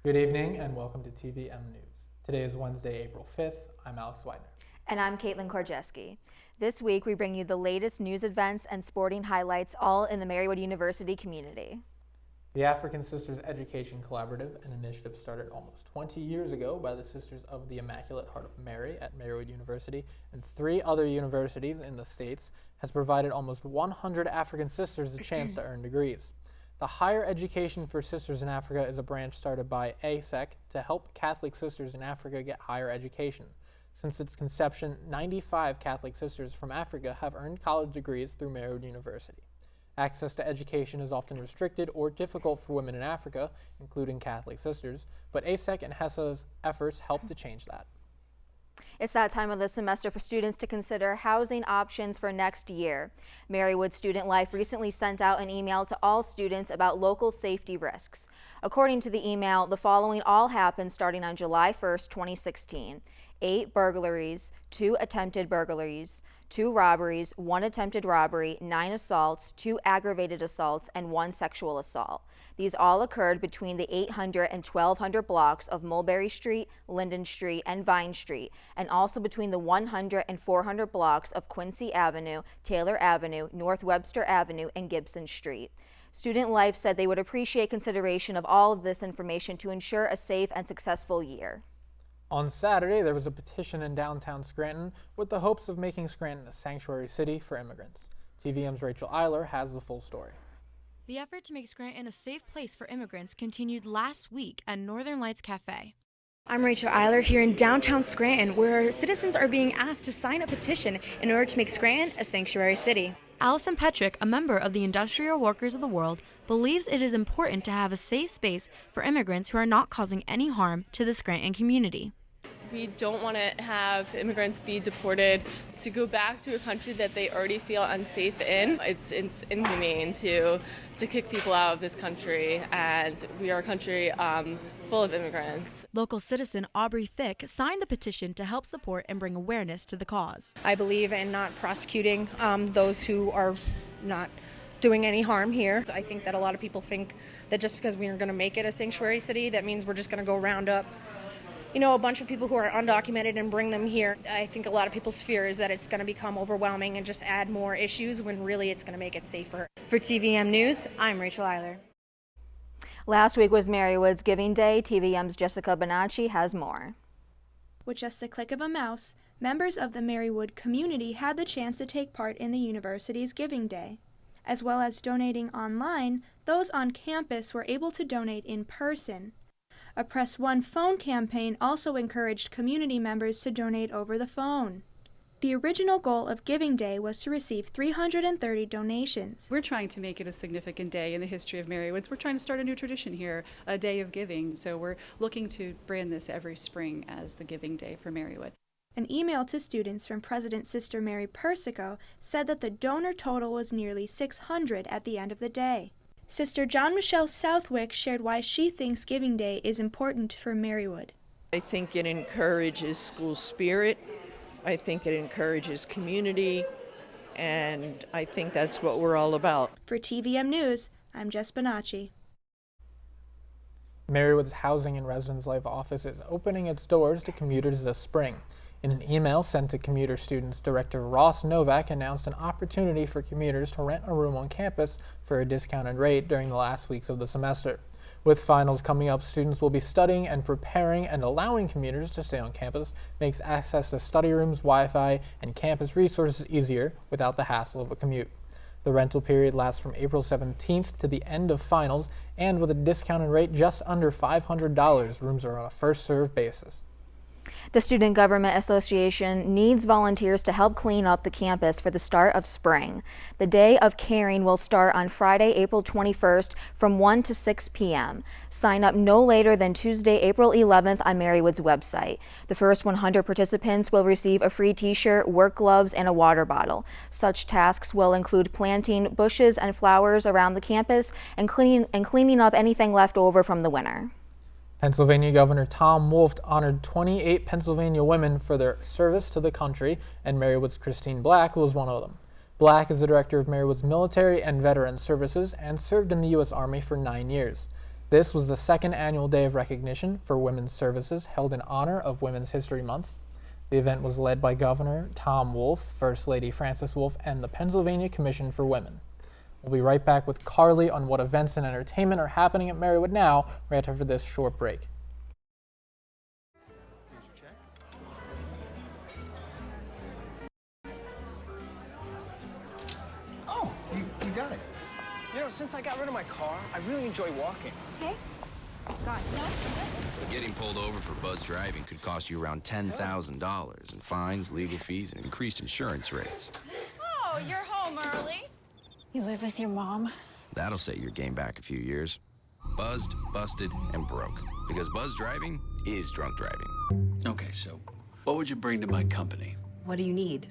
Good evening and welcome to TVM-News. Today is Wednesday, April 5th. I'm Alex Weidner. And I'm Kaitlin Korgeski. This week we bring you the latest news events and sporting highlights, all in the Marywood-University community. The African Sisters Education Collaborative, an initiative started almost 20 years ago by the Sisters of the Immaculate Heart of Mary at Marywood-University and 3 other universities in the States, has provided almost 100 African sisters a chance to earn degrees. The Higher Education for Sisters in Africa is a branch started by ASEC to help Catholic sisters in Africa get higher education. Since its conception, 95 Catholic sisters from Africa have earned college degrees through Marywood-University. Access to education is often restricted or difficult for women in Africa, including Catholic sisters, but ASEC and HESA's efforts help to change that. It's that time of the semester for students to consider housing options for next year. Marywood Student Life recently sent out an email to all students about local safety risks. According to the email, the following all happened starting on July 1st, 2016. 8 burglaries, 2 attempted burglaries, 2 robberies, 1 attempted robbery, 9 assaults, 2 aggravated assaults, and 1 sexual assault. These all occurred between the 800 and 1200 blocks of Mulberry Street, Linden Street, and Vine Street, and also between the 100 and 400 blocks of Quincy Avenue, Taylor Avenue, North Webster Avenue, and Gibson Street. Student Life said they would appreciate consideration of all of this information to ensure a safe and successful year. On Saturday, there was a petition in downtown Scranton with the hopes of making Scranton a sanctuary city for immigrants. TVM's Rachael Eyler has the full story. The effort to make Scranton a safe place for immigrants continued last week at Northern Lights Cafe. I'm Rachael Eyler here in downtown Scranton, where citizens are being asked to sign a petition in order to make Scranton a sanctuary city. Allison Petrick, a member of the Industrial Workers of the World, believes it is important to have a safe space for immigrants who are not causing any harm to the Scranton community. We don't want to have immigrants be deported to go back to a country that they already feel unsafe in. It's inhumane to kick people out of this country, and we are a country full of immigrants. Local citizen Aubrey Thick signed the petition to help support and bring awareness to the cause. I believe in not prosecuting those who are not doing any harm here. I think that a lot of people think that just because we are going to make it a sanctuary city, that means we're just going to go round up a bunch of people who are undocumented and bring them here. I think a lot of people's fear is that it's going to become overwhelming and just add more issues when really it's going to make it safer. For TVM News, I'm Rachael Eyler. Last week was Marywood's Giving Day. TVM's Jessica Bonacci has more. With just a click of a mouse, members of the Marywood community had the chance to take part in the university's Giving Day. As well as donating online, those on campus were able to donate in person. A Press One phone campaign also encouraged community members to donate over the phone. The original goal of Giving Day was to receive 330 donations. We're trying to make it a significant day in the history of Marywood. We're trying to start a new tradition here, a day of giving. So we're looking to brand this every spring as the Giving Day for Marywood. An email to students from President Sister Mary Persico said that the donor total was nearly 600 at the end of the day. Sister John Michelle Southwick shared why she thinks Giving Day is important for Marywood. I think it encourages school spirit. I think it encourages community, and I think that's what we're all about. For TVM News, I'm Jess Bonacci. Marywood's Housing and Residence Life office is opening its doors to commuters this spring. In an email sent to commuter students, Director Ross Novak announced an opportunity for commuters to rent a room on campus for a discounted rate during the last weeks of the semester. With finals coming up, students will be studying and preparing, and allowing commuters to stay on campus makes access to study rooms, Wi-Fi, and campus resources easier without the hassle of a commute. The rental period lasts from April 17th to the end of finals, and with a discounted rate just under $500, rooms are on a first-served basis. The Student Government Association needs volunteers to help clean up the campus for the start of spring. The Day of Caring will start on Friday, April 21st from 1 to 6 p.m. Sign up no later than Tuesday, April 11th on Marywood's website. The first 100 participants will receive a free t-shirt, work gloves, and a water bottle. Such tasks will include planting bushes and flowers around the campus and cleaning up anything left over from the winter. Pennsylvania Governor Tom Wolf honored 28 Pennsylvania women for their service to the country, and Marywood's Christine Black was one of them. Black is the director of Marywood's Military and Veteran Services and served in the U.S. Army for 9 years. This was the second annual Day of Recognition for Women's Services held in honor of Women's History Month. The event was led by Governor Tom Wolf, First Lady Frances Wolf, and the Pennsylvania Commission for Women. We'll be right back with Carly on what events and entertainment are happening at Marywood now, right after this short break. Oh, you got it. You know, since I got rid of my car, I really enjoy walking. Okay. Got it. No? Getting pulled over for buzz driving could cost you around $10,000 in fines, legal fees, and increased insurance rates. Oh, you're home early. You live with your mom? That'll set your game back a few years. Buzzed, busted, and broke. Because buzz driving is drunk driving. Okay, so what would you bring to my company? What do you need?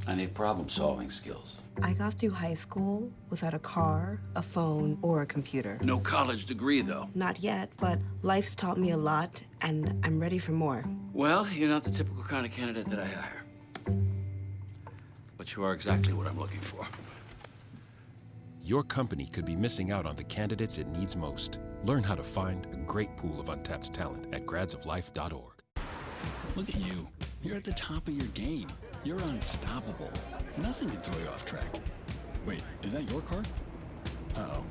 I need problem-solving skills. I got through high school without a car, a phone, or a computer. No college degree, though. Not yet, but life's taught me a lot, and I'm ready for more. Well, you're not the typical kind of candidate that I hire. But you are exactly what I'm looking for. Your company could be missing out on the candidates it needs most. Learn how to find a great pool of untapped talent at gradsoflife.org. Look at you. You're at the top of your game. You're unstoppable. Nothing can throw you off track. Wait, is that your car? Uh-oh.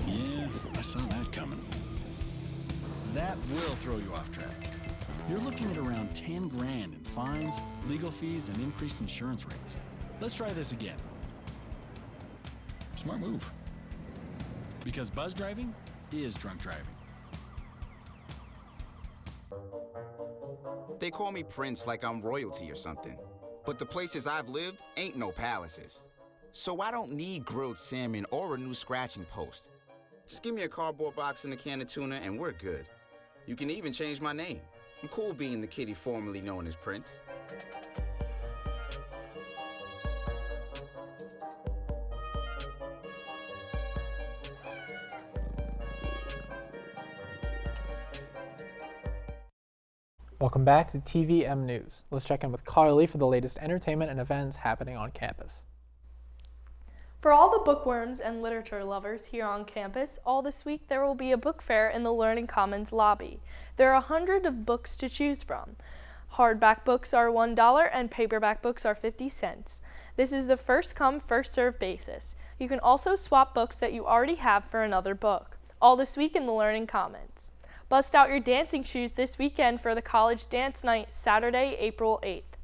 Yeah, I saw that coming. That will throw you off track. You're looking at around 10 grand in fines, legal fees, and increased insurance rates. Let's try this again. Smart move. Because buzz driving is drunk driving. They call me Prince like I'm royalty or something. But the places I've lived ain't no palaces. So I don't need grilled salmon or a new scratching post. Just give me a cardboard box and a can of tuna and we're good. You can even change my name. I'm cool being the kitty formerly known as Prince. Welcome back to TVM-News. Let's check in with Carly for the latest entertainment and events happening on campus. For all the bookworms and literature lovers here on campus, all this week there will be a book fair in the Learning Commons lobby. There are 100 of books to choose from. Hardback books are $1 and paperback books are 50 cents. This is the first-come, first-served basis. You can also swap books that you already have for another book. All this week in the Learning Commons. Bust out your dancing shoes this weekend for the college dance night, Saturday, April 8th.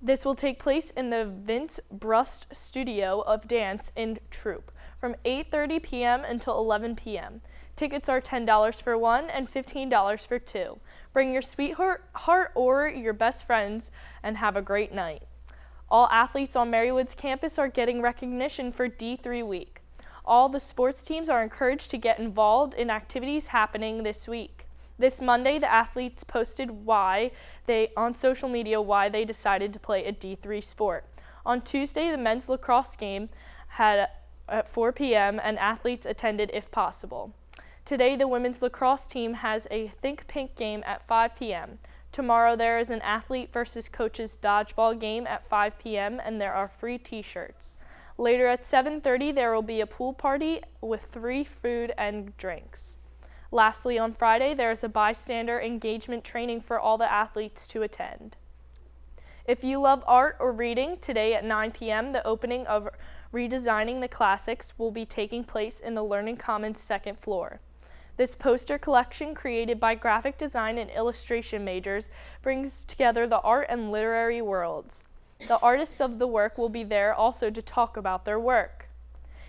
This will take place in the Vince Brust Studio of Dance in Troop from 8:30 p.m. until 11 p.m. Tickets are $10 for one and $15 for two. Bring your sweetheart or your best friends and have a great night. All athletes on Marywood's campus are getting recognition for D3 week. All the sports teams are encouraged to get involved in activities happening this week. This Monday, the athletes posted on social media why they decided to play a D3 sport. On Tuesday, the men's lacrosse game had at 4 p.m. and athletes attended if possible. Today, the women's lacrosse team has a Think Pink game at 5 p.m. Tomorrow, there is an athlete versus coaches dodgeball game at 5 p.m. and there are free t-shirts. Later at 7:30, there will be a pool party with free food and drinks. Lastly, on Friday, there is a bystander engagement training for all the athletes to attend. If you love art or reading, today at 9 p.m., the opening of Redesigning the Classics will be taking place in the Learning Commons second floor. This poster collection, created by graphic design and illustration majors, brings together the art and literary worlds. The artists of the work will be there also to talk about their work.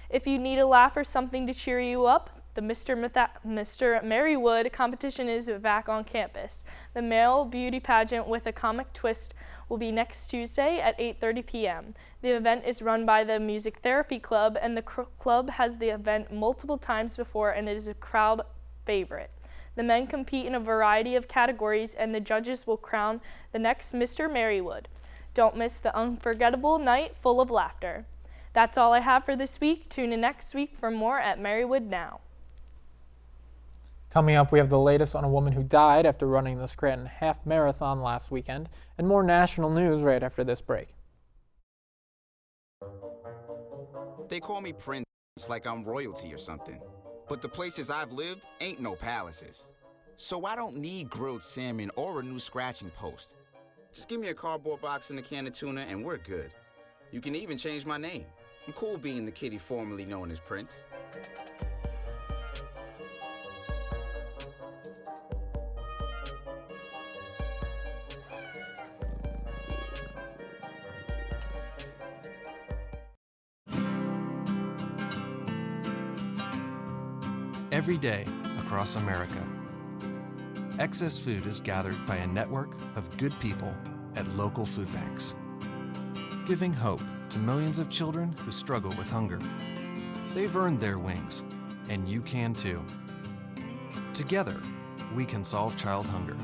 If you need a laugh or something to cheer you up, the Mr. Marywood competition is back on campus. The male beauty pageant with a comic twist will be next Tuesday at 8:30 p.m. The event is run by the Music Therapy Club, and the club has the event multiple times before and it is a crowd favorite. The men compete in a variety of categories and the judges will crown the next Mr. Marywood. Don't miss the unforgettable night full of laughter. That's all I have for this week. Tune in next week for more at Marywood Now. Coming up, we have the latest on a woman who died after running the Scranton Half Marathon last weekend, and more national news right after this break. They call me Prince like I'm royalty or something. But the places I've lived ain't no palaces. So I don't need grilled salmon or a new scratching post. Just give me a cardboard box and a can of tuna and we're good. You can even change my name. I'm cool being the kitty formerly known as Prince. Every day across America, excess food is gathered by a network of good people at local food banks, giving hope to millions of children who struggle with hunger. They've earned their wings, and you can too. Together, we can solve child hunger.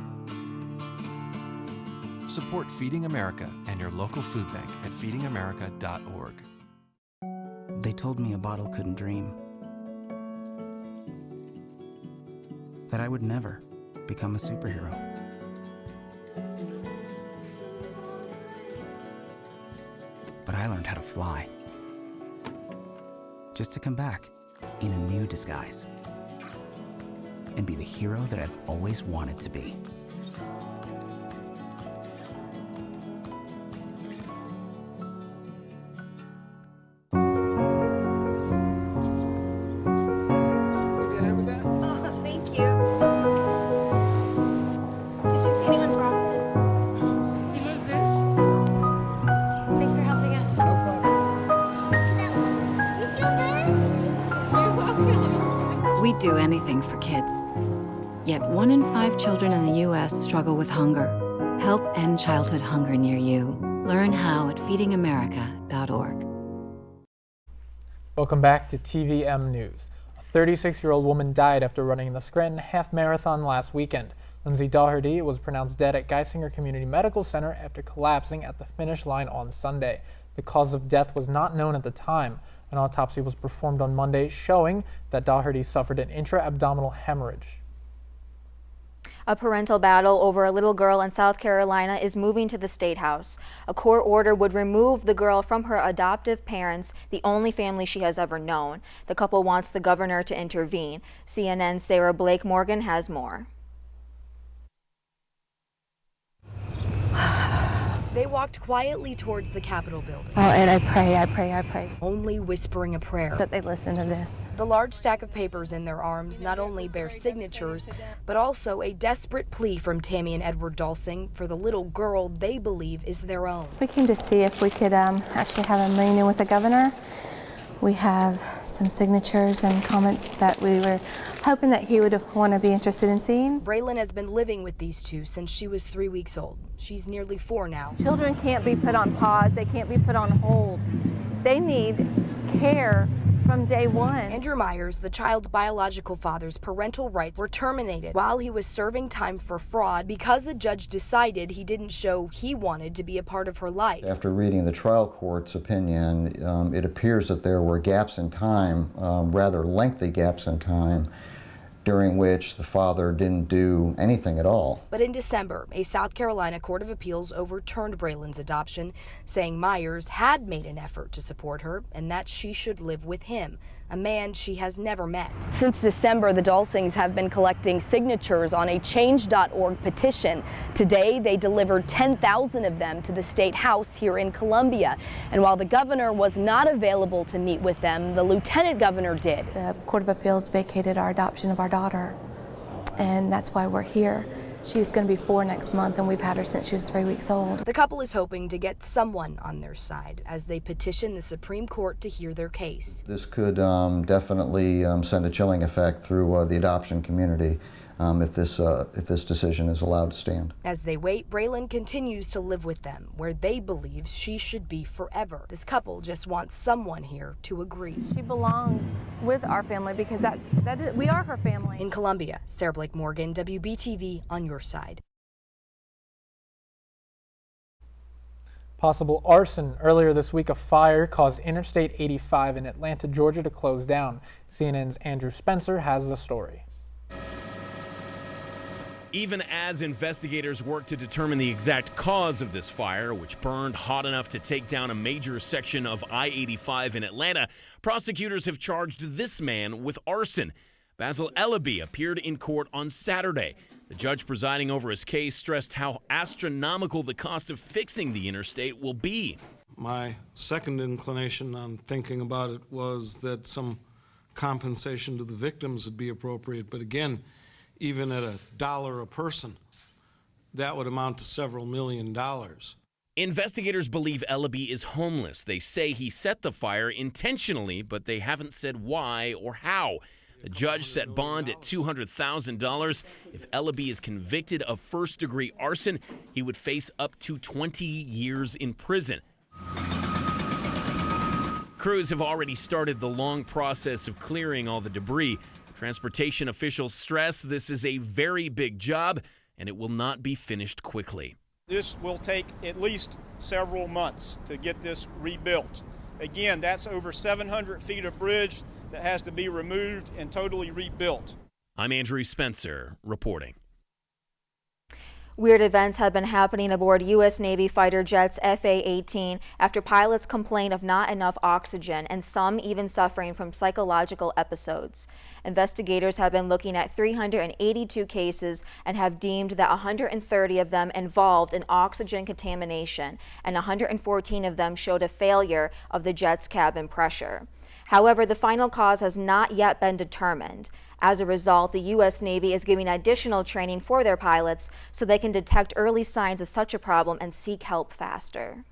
Support Feeding America and your local food bank at feedingamerica.org. They told me a bottle couldn't dream. That I would never become a superhero. But I learned how to fly. Just to come back in a new disguise and be the hero that I've always wanted to be. We'd do anything for kids. Yet 1 in 5 children in the U.S. struggle with hunger. Help end childhood hunger near you. Learn how at feedingamerica.org. Welcome back to TVM-News. A 36-year-old woman died after running the Scranton Half Marathon last weekend. Lindsay Daugherty was pronounced dead at Geisinger Community Medical Center after collapsing at the finish line on Sunday. The cause of death was not known at the time. An autopsy was performed on Monday, showing that Daugherty suffered an intra-abdominal hemorrhage. A parental battle over a little girl in South Carolina is moving to the State House. A court order would remove the girl from her adoptive parents, the only family she has ever known. The couple wants the governor to intervene. CNN's Sarah Blake Morgan has more. They walked quietly towards the Capitol building. Oh, and I pray. Only whispering a prayer. That they listen to this. The large stack of papers in their arms not only bear signatures, but also a desperate plea from Tammy and Edward Dulcing for the little girl they believe is their own. We came to see if we could actually have a meeting with the governor. We have some signatures and comments that we were hoping that he would want to be interested in seeing. Braylon has been living with these two since she was 3 weeks old. She's nearly 4 now. Children can't be put on pause. They can't be put on hold. They need care from day one. Andrew Myers, the child's biological father's parental rights were terminated while he was serving time for fraud because a judge decided he didn't show he wanted to be a part of her life. After reading the trial court's opinion, it appears that there were gaps in time, rather lengthy gaps in time, during which the father didn't do anything at all. But in December, a South Carolina Court of Appeals overturned Braylon's adoption, saying Myers had made an effort to support her and that she should live with him, a man she has never met. Since December, the Dulcings have been collecting signatures on a Change.org petition. Today, they delivered 10,000 of them to the State House here in Columbia. And while the governor was not available to meet with them, the lieutenant governor did. The Court of Appeals vacated our adoption of our daughter, and that's why we're here. She's going to be 4 next month, and we've had her since she was 3 weeks old. The couple is hoping to get someone on their side as they petition the Supreme Court to hear their case. This could definitely send a chilling effect through the adoption community if this decision is allowed to stand. As they wait, Braylon continues to live with them, where they believe she should be forever. This couple just wants someone here to agree. She belongs with our family because we are her family. In Columbia, Sarah Blake Morgan, WBTV, on your side. Possible arson. Earlier this week, a fire caused Interstate 85 in Atlanta, Georgia to close down. CNN's Andrew Spencer has the story. Even as investigators work to determine the exact cause of this fire, which burned hot enough to take down a major section of I-85 in Atlanta, prosecutors have charged this man with arson. Basil Ellaby appeared in court on Saturday. The judge presiding over his case stressed how astronomical the cost of fixing the interstate will be. My second inclination on thinking about it was that some compensation to the victims would be appropriate. But again, even at $1 a person, that would amount to several $1 million. Investigators believe Ellaby is homeless. They say he set the fire intentionally, but they haven't said why or how. The judge set bond at $200,000. If Ellaby is convicted of first-degree arson, he would face up to 20 years in prison. Crews have already started the long process of clearing all the debris. Transportation officials stress this is a very big job, and it will not be finished quickly. This will take at least several months to get this rebuilt. Again, that's over 700 feet of bridge that has to be removed and totally rebuilt. I'm Andrew Spencer, reporting. Weird events have been happening aboard U.S. Navy fighter jets FA-18 after pilots complain of not enough oxygen and some even suffering from psychological episodes. Investigators have been looking at 382 cases and have deemed that 130 of them involved in oxygen contamination, and 114 of them showed a failure of the jet's cabin pressure. However, the final cause has not yet been determined. As a result, the U.S. Navy is giving additional training for their pilots so they can detect early signs of such a problem and seek help faster.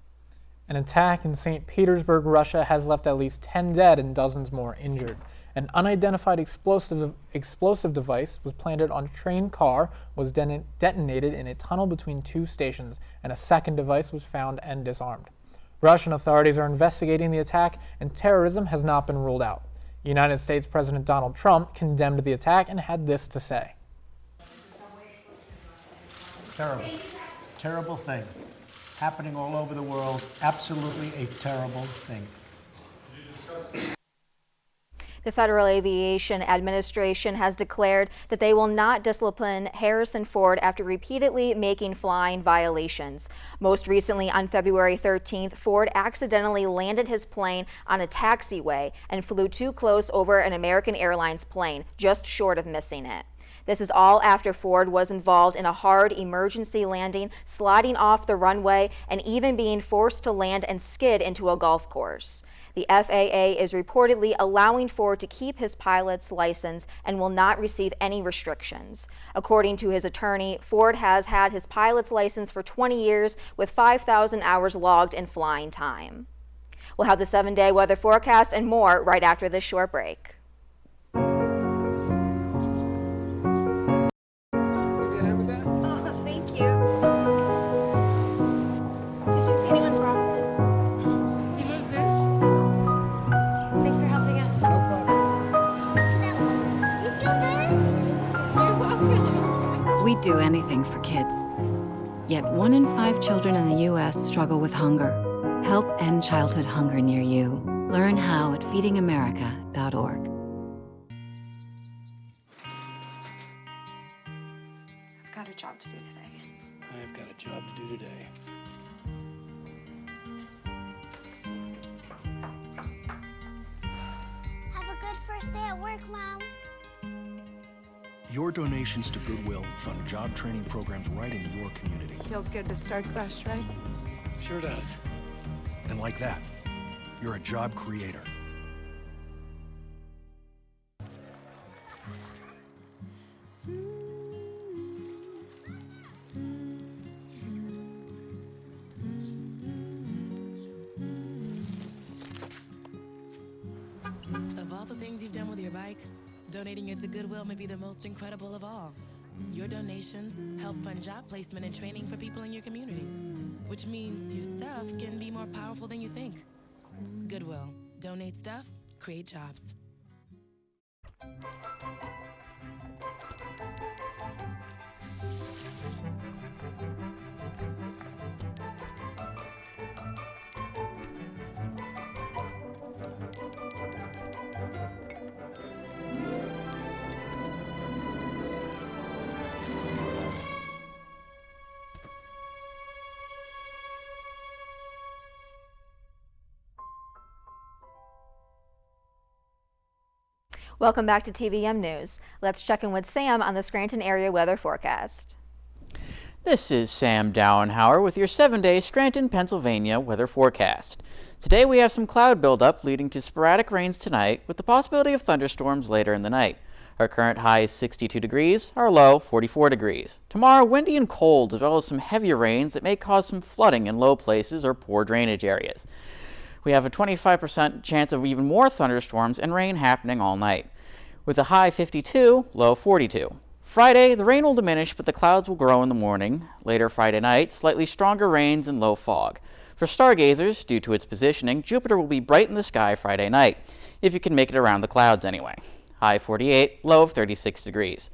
An attack in St. Petersburg, Russia has left at least 10 dead and dozens more injured. An unidentified explosive device was planted on a train car, was detonated in a tunnel between two stations, and a second device was found and disarmed. Russian authorities are investigating the attack, and terrorism has not been ruled out. United States President Donald Trump condemned the attack and had this to say. Terrible. Terrible thing. Happening all over the world. Absolutely a terrible thing. The Federal Aviation Administration has declared that they will not discipline Harrison Ford after repeatedly making flying violations. Most recently, on February 13th, Ford accidentally landed his plane on a taxiway and flew too close over an American Airlines plane, just short of missing it. This is all after Ford was involved in a hard emergency landing, sliding off the runway, and even being forced to land and skid into a golf course. The FAA is reportedly allowing Ford to keep his pilot's license and will not receive any restrictions. According to his attorney, Ford has had his pilot's license for 20 years with 5,000 hours logged in flying time. We'll have the 7-day weather forecast and more right after this short break. Thank you. Did you see anyone's broccoli? Do you move this? Thanks for helping us. No problem. Is this your bear? You're welcome. We do anything for kids. Yet 1 in 5 children in the U.S. struggle with hunger. Help end childhood hunger near you. Learn how at feedingamerica.org. I've got a job to do today. I've got a job to do today. Have a good first day at work, Mom. Your donations to Goodwill fund job training programs right in your community. Feels good to start fresh, right? Sure does. And like that, you're a job creator. Of all the things you've done with your bike, donating it to Goodwill may be the most incredible of all. Your donations help fund job placement and training for people in your community, which means your stuff can be more powerful than you think. Goodwill. Donate stuff, create jobs. Welcome back to TVM News. Let's check in with Sam on the Scranton area weather forecast. This is Sam Dauenhauer with your 7-day Scranton, Pennsylvania weather forecast. Today we have some cloud buildup leading to sporadic rains tonight with the possibility of thunderstorms later in the night. Our current high is 62 degrees, our low 44 degrees. Tomorrow windy and cold as well as some heavier rains that may cause some flooding in low places or poor drainage areas. We have a 25% chance of even more thunderstorms and rain happening all night, with a high 52, low 42. Friday, the rain will diminish, but the clouds will grow in the morning. Later Friday night, slightly stronger rains and low fog. For stargazers, due to its positioning, Jupiter will be bright in the sky Friday night, if you can make it around the clouds anyway. High 48, low of 36 degrees.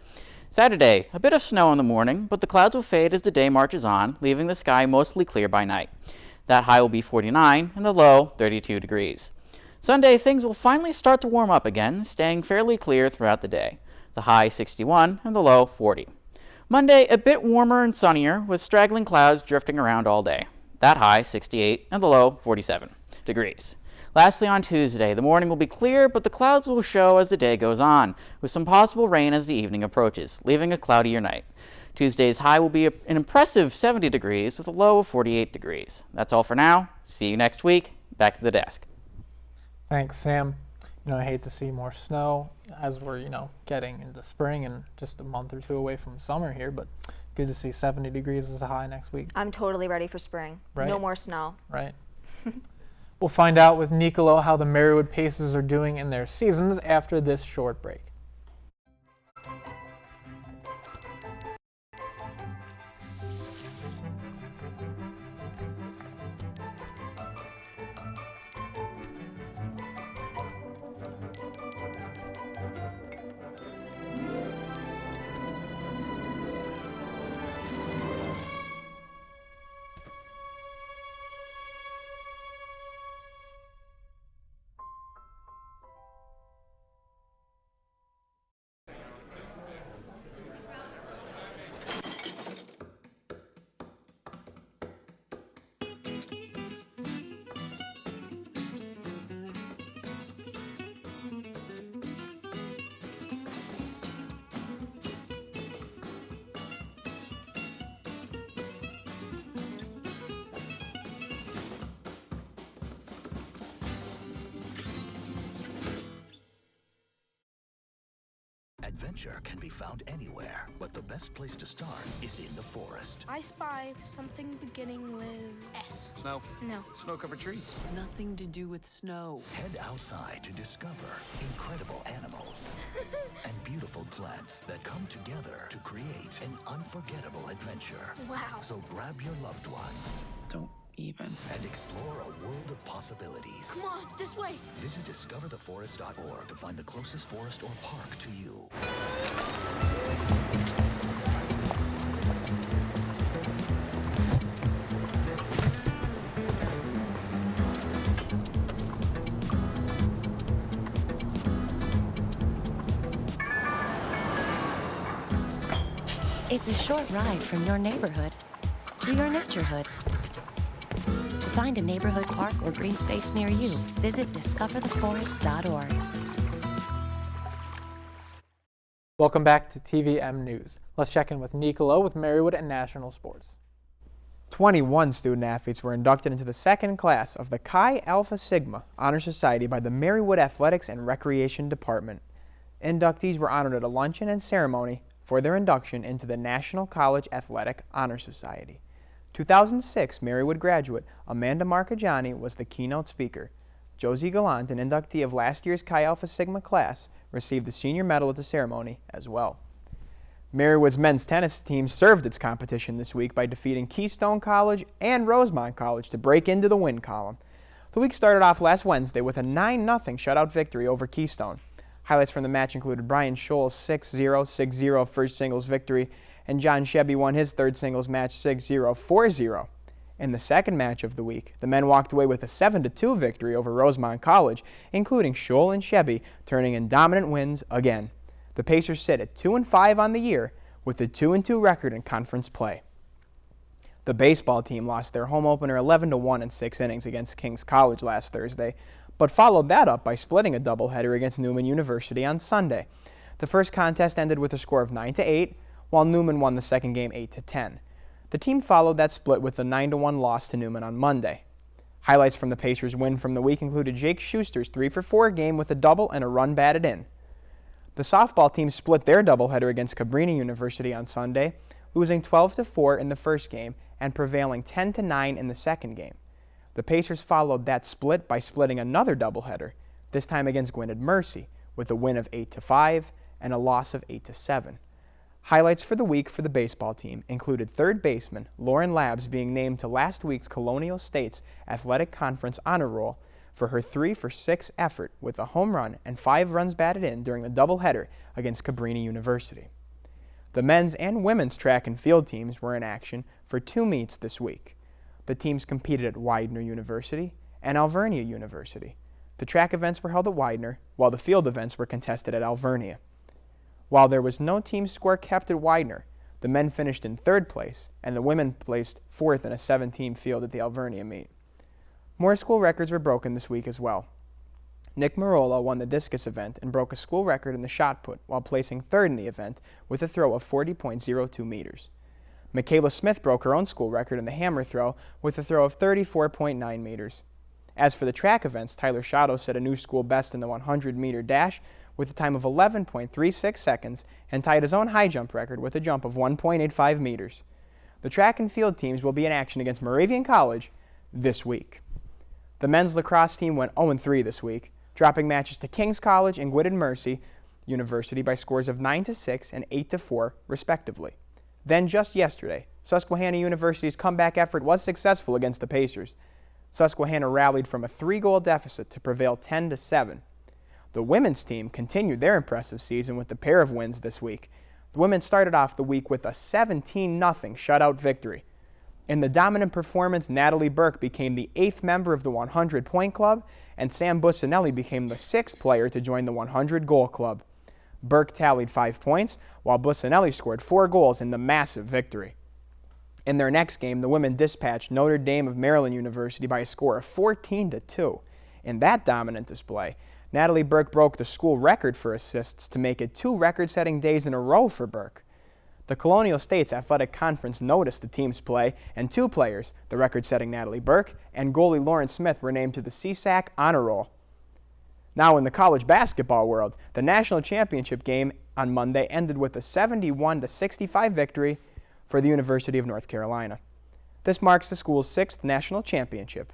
Saturday, a bit of snow in the morning, but the clouds will fade as the day marches on, leaving the sky mostly clear by night. That high will be 49 and the low 32 degrees. Sunday, things will finally start to warm up again, staying fairly clear throughout the day. The high 61 and the low 40. Monday, a bit warmer and sunnier with straggling clouds drifting around all day. That high 68 and the low 47 degrees. Lastly, on Tuesday, the morning will be clear, but the clouds will show as the day goes on, with some possible rain as the evening approaches, leaving a cloudier night. Tuesday's high will be an impressive 70 degrees with a low of 48 degrees. That's all for now. See you next week. Back to the desk. Thanks, Sam. I hate to see more snow as we're, getting into spring and just a month or two away from summer here, but good to see 70 degrees as a high next week. I'm totally ready for spring. Right? No more snow. Right. We'll find out with Nicolo how the Marywood Pacers are doing in their seasons after this short break. Adventure can be found anywhere, but the best place to start is in the forest. I spy something beginning with S. Snow? No. Snow-covered trees. Nothing to do with snow. Head outside to discover incredible animals and beautiful plants that come together to create an unforgettable adventure. Wow. So grab your loved ones. Don't even. And explore a world of possibilities. Come on, this way. Visit discovertheforest.org to find the closest forest or park to you. It's a short ride from your neighborhood to your naturehood. To find a neighborhood park or green space near you, visit discovertheforest.org. Welcome back to TVM News. Let's check in with Nicolo with Marywood and National Sports. 21 student-athletes were inducted into the second class of the Chi Alpha Sigma Honor Society by the Marywood Athletics and Recreation Department. Inductees were honored at a luncheon and ceremony for their induction into the National College Athletic Honor Society. 2006 Marywood graduate Amanda Marcagiani was the keynote speaker. Josie Gallant, an inductee of last year's Chi Alpha Sigma class, received the senior medal at the ceremony as well. Marywood's men's tennis team served its competition this week by defeating Keystone College and Rosemont College to break into the win column. The week started off last Wednesday with a 9-0 shutout victory over Keystone. Highlights from the match included Brian Scholl's 6-0, 6-0 first singles victory, and John Shebby won his third singles match 6-0, 4-0. In the second match of the week, the men walked away with a 7-2 victory over Rosemont College, including Scholl and Shebby turning in dominant wins again. The Pacers sit at 2-5 on the year with a 2-2 record in conference play. The baseball team lost their home opener 11-1 in 6 innings against King's College last Thursday, but followed that up by splitting a doubleheader against Newman University on Sunday. The first contest ended with a score of 9-8, while Newman won the second game 8-10. The team followed that split with a 9-1 loss to Newman on Monday. Highlights from the Pacers' win from the week included Jake Schuster's 3-for-4 game with a double and a run batted in. The softball team split their doubleheader against Cabrini University on Sunday, losing 12-4 in the first game and prevailing 10-9 in the second game. The Pacers followed that split by splitting another doubleheader, this time against Gwynedd Mercy, with a win of 8-5 and a loss of 8-7. Highlights for the week for the baseball team included third baseman Lauren Labs being named to last week's Colonial States Athletic Conference honor roll for her 3-for-6 effort with a home run and 5 runs batted in during the doubleheader against Cabrini University. The men's and women's track and field teams were in action for 2 meets this week. The teams competed at Weidner University and Alvernia University. The track events were held at Weidner, while the field events were contested at Alvernia. While there was no team score kept at Weidner, the men finished in 3rd place, and the women placed 4th in a 7-team field at the Alvernia meet. More school records were broken this week as well. Nick Marola won the discus event and broke a school record in the shot put while placing 3rd in the event with a throw of 40.02 meters. Michaela Smith broke her own school record in the hammer throw with a throw of 34.9 meters. As for the track events, Tyler Shadow set a new school best in the 100-meter dash with a time of 11.36 seconds and tied his own high jump record with a jump of 1.85 meters. The track and field teams will be in action against Moravian College this week. The men's lacrosse team went 0-3 this week, dropping matches to King's College and Gwynedd Mercy University by scores of 9-6 and 8-4, respectively. Then just yesterday, Susquehanna University's comeback effort was successful against the Pacers. Susquehanna rallied from a 3-goal deficit to prevail 10-7. The women's team continued their impressive season with a pair of wins this week. The women started off the week with a 17-0 shutout victory. In the dominant performance, Natalie Burke became the 8th member of the 100-point club, and Sam Bussinelli became the 6th player to join the 100-goal club. Burke tallied 5 points, while Bussinelli scored 4 goals in the massive victory. In their next game, the women dispatched Notre Dame of Maryland University by a score of 14-2. In that dominant display, Natalie Burke broke the school record for assists to make it 2 record-setting days in a row for Burke. The Colonial States Athletic Conference noticed the team's play, and 2 players, the record-setting Natalie Burke and goalie Lauren Smith, were named to the CSAC honor roll. Now in the college basketball world, the national championship game on Monday ended with a 71-65 victory for the University of North Carolina. This marks the school's 6th national championship.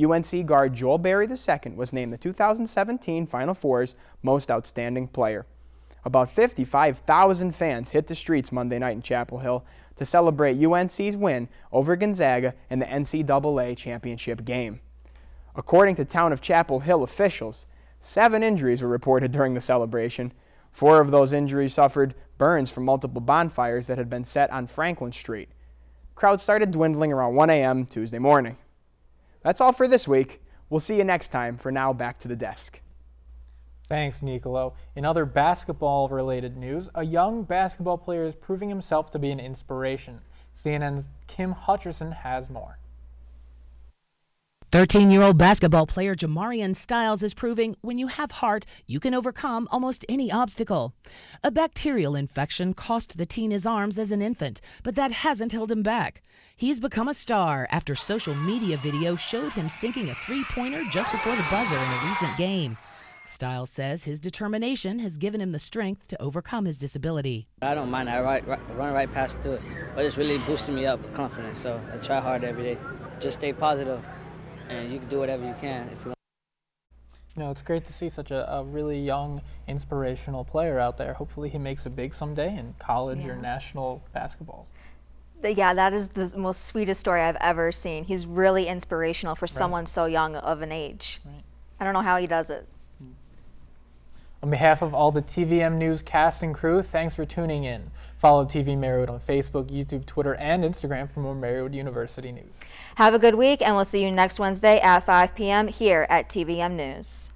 UNC guard Joel Berry II was named the 2017 Final Four's Most Outstanding Player. About 55,000 fans hit the streets Monday night in Chapel Hill to celebrate UNC's win over Gonzaga in the NCAA championship game. According to Town of Chapel Hill officials, 7 injuries were reported during the celebration. 4 of those injuries suffered burns from multiple bonfires that had been set on Franklin Street. Crowds started dwindling around 1 a.m. Tuesday morning. That's all for this week. We'll see you next time. For now, back to the desk. Thanks, Nicolo. In other basketball-related news, a young basketball player is proving himself to be an inspiration. CNN's Kim Hutcherson has more. 13-year-old basketball player Jamarian Stiles is proving when you have heart, you can overcome almost any obstacle. A bacterial infection cost the teen his arms as an infant, but that hasn't held him back. He's become a star after social media video showed him sinking a three-pointer just before the buzzer in a recent game. Stiles says his determination has given him the strength to overcome his disability. I don't mind. I run right past through it, but it's really boosting me up with confidence, so I try hard every day. Just stay positive, and you can do whatever you can if you want. You know, it's great to see such a really young, inspirational player out there. Hopefully he makes it big someday in college or national basketball. Yeah, that is the most sweetest story I've ever seen. He's really inspirational for someone so young of an age. Right. I don't know how he does it. On behalf of all the TVM-News cast and crew, thanks for tuning in. Follow TV-Marywood on Facebook, YouTube, Twitter, and Instagram for more Marywood-University news. Have a good week, and we'll see you next Wednesday at 5 p.m. here at TVM News.